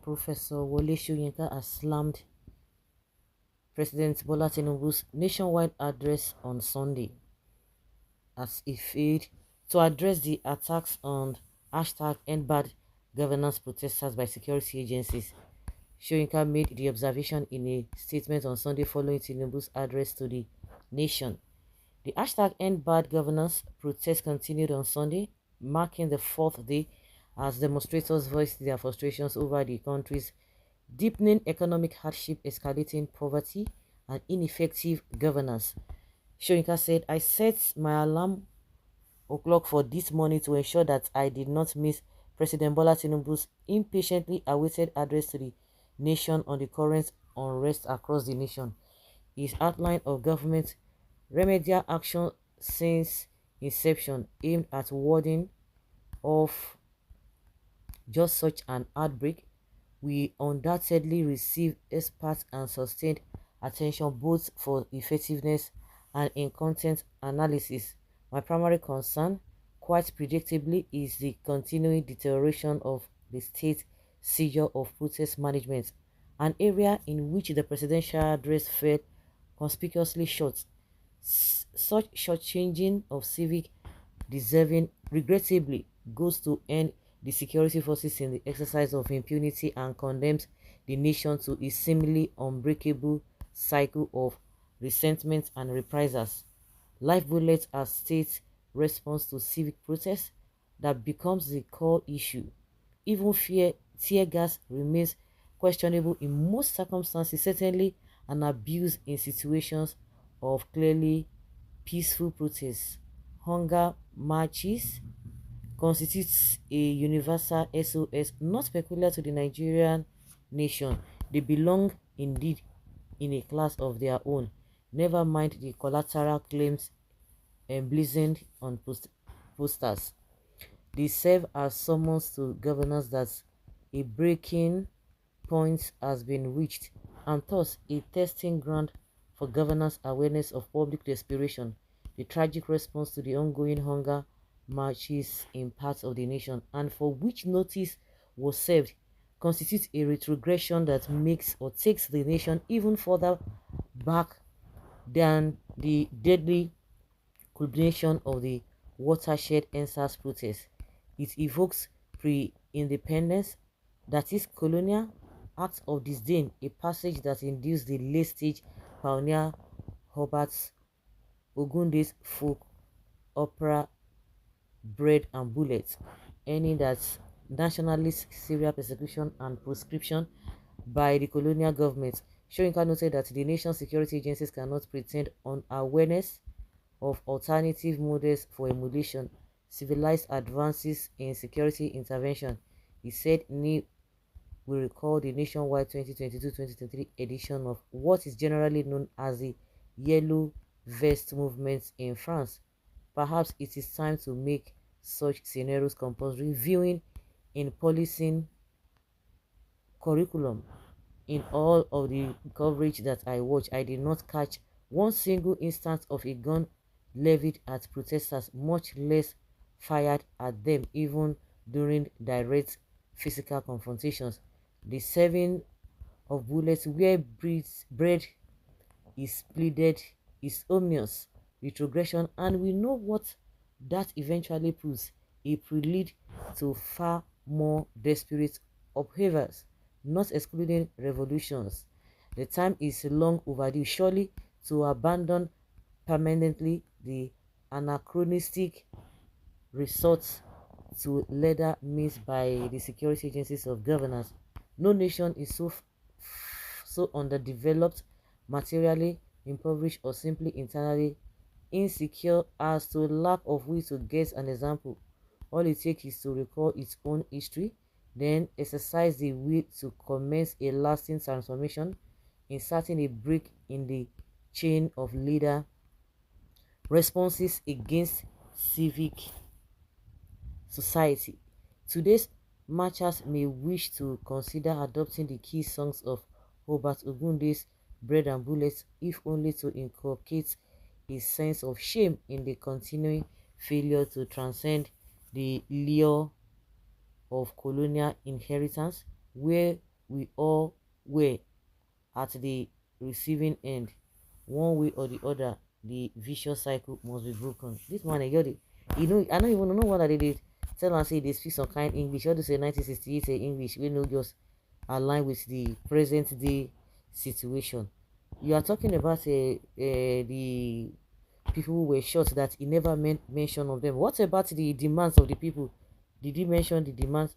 Professor Wole Soyinka has slammed President Bola Tinubu's nationwide address on Sunday as he failed to address the attacks on #EndBadGovernance governance protesters by security agencies. Soyinka made the observation in a statement on Sunday following Tinubu's address to the nation. The #EndBadGovernance governance protest continued on Sunday, marking the fourth day as demonstrators voiced their frustrations over the country's deepening economic hardship, escalating poverty, and ineffective governance. Soyinka said, "I set my alarm o'clock for this morning to ensure that I did not miss President Bola Tinubu's impatiently awaited address to the nation on the current unrest across the nation. His outline of government remedial action since inception aimed at warding off just such an outbreak. We undoubtedly receive expert and sustained attention both for effectiveness and in content analysis. My primary concern, quite predictably, is the continuing deterioration of the state seizure of protest management, an area in which the presidential address fell conspicuously short. Such shortchanging of civic deserving regrettably goes to end the security forces in the exercise of impunity and condemns the nation to a seemingly unbreakable cycle of resentment and reprisals. Live bullets are state response to civic protest that becomes the core issue. Even tear gas remains questionable in most circumstances, certainly an abuse in situations of clearly peaceful protests. Hunger marches constitutes a universal SOS not peculiar to the Nigerian nation. They belong indeed in a class of their own. Never mind the collateral claims emblazoned on posters. They serve as summons to governors that a breaking point has been reached, and thus a testing ground for governance awareness of public desperation. The tragic response to the ongoing hunger marches in parts of the nation, and for which notice was served, constitutes a retrogression that makes or takes the nation even further back than the deadly culmination of the watershed NSAS protest. It evokes pre-independence, that is colonial, act of disdain, a passage that induced the late-stage pioneer Hubert Ogunde's folk opera Bread and Bullets, ending that nationalist serial persecution and proscription by the colonial government. Soyinka noted that the nation's security agencies cannot pretend unawareness of alternative models for emulation, civilized advances in security intervention. He said NII will recall the nationwide 2022-2023 edition of what is generally known as the Yellow Vest movement in France. Perhaps it is time to make such scenarios compulsory viewing in policing curriculum. In all of the coverage that I watched, I did not catch one single instance of a gun levied at protesters, much less fired at them, even during direct physical confrontations. The serving of bullets where bread is pleaded is ominous retrogression, and we know what that eventually proves: a prelude to far more desperate upheavals, not excluding revolutions. The time is long overdue, surely, to abandon permanently the anachronistic resort to leather means by the security agencies of governance. No nation is so underdeveloped, materially impoverished, or simply internally insecure as to lack of will to get an example. All it takes is to recall its own history, then exercise the will to commence a lasting transformation, inserting a break in the chain of leader responses against civic society. Today's marchers may wish to consider adopting the key songs of Hubert Ogunde's Bread and Bullets, if only to inculcate a sense of shame in the continuing failure to transcend the lure of colonial inheritance, where we all were at the receiving end. One way or the other, the vicious cycle must be broken. This man, I got it. You know, I don't even know what they did. Tell and say they speak some kind English. All they say 1968 say English. We know just align with the present day situation. You are talking about the people who were shot that he never mention of them. What about the demands of the people? Did he mention the demands?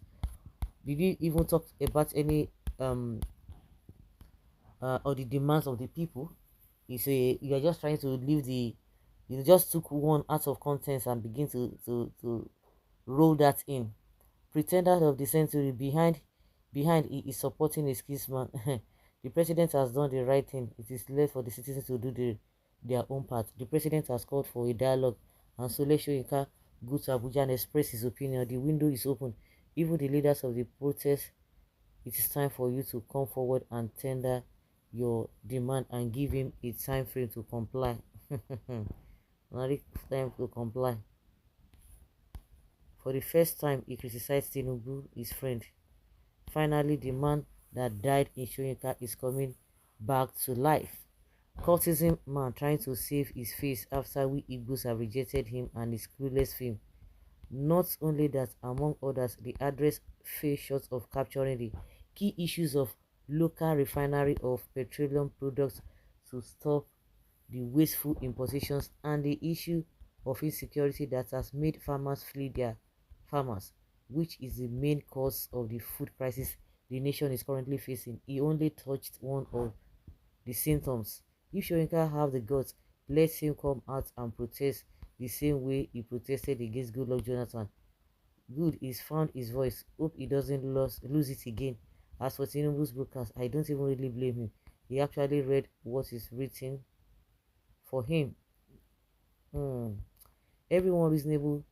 Did he even talk about any um or the demands of the people? You are just trying to leave the, you just took one out of context and begin to roll that in. Pretender of the century, behind he is supporting a skillsman. The president has done the right thing. It is left for the citizens to do their own part. The president has called for a dialogue, and so let Soyinka go to Abuja and express his opinion. The window is open. Even the leaders of the protest, it is time for you to come forward and tender your demand and give him a time frame to comply. Not time to comply. For the first time, he criticized Tinubu, his friend. Finally, the man that died in Soyinka is coming back to life. Cultism man trying to save his face after we Igbos have rejected him and his clueless film. Not only that, among others, the address fell short of capturing the key issues of local refinery of petroleum products to stop the wasteful impositions and the issue of insecurity that has made farmers flee their farmers, which is the main cause of the food crisis the nation is currently facing. He only touched one of the symptoms. If Shoyinka have the guts, let him come out and protest the same way he protested against Goodluck Jonathan. Good, he's found his voice. Hope he doesn't lose it again. As for Tinubu's broadcast, I don't even really blame him. He actually read what is written for him. Hmm. Everyone reasonable,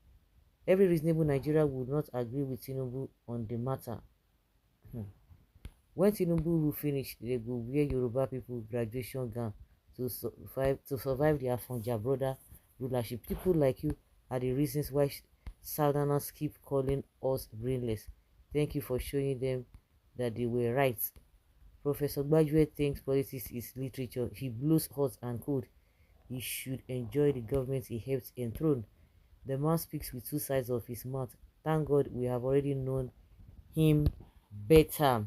every reasonable Nigeria would not agree with Tinubu on the matter. Hmm. When Tinubu will finish, they go wear Yoruba people graduation gown to survive their Fonja brother rulership. People like you are the reasons why Southerners keep calling us brainless. Thank you for showing them that they were right. Professor Gbajue thinks politics is literature. He blows hot and cold. He should enjoy the government he helped enthrone. The man speaks with two sides of his mouth. Thank God we have already known him better.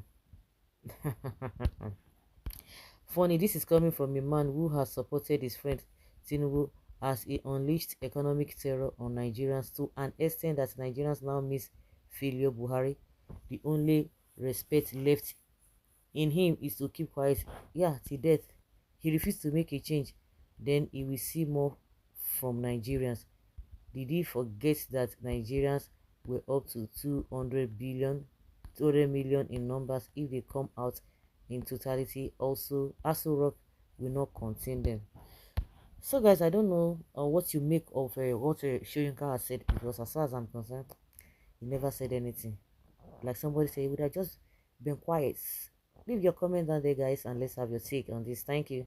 Funny, this is coming from a man who has supported his friend Tinubu as he unleashed economic terror on Nigerians to an extent that Nigerians now miss failure Buhari. The only respect left in him is to keep quiet. Yeah, till death. He refused to make a change. Then he will see more from Nigerians. Did he forget that Nigerians were up to 200 million in numbers? If they come out in totality, also Aso Rock will not contain them. So guys, I don't know what you make of what Shoyinka has said, because as far as I'm concerned, he never said anything. Like somebody said, he would have just been quiet. Leave your comment down there guys, and let's have your take on this. Thank you.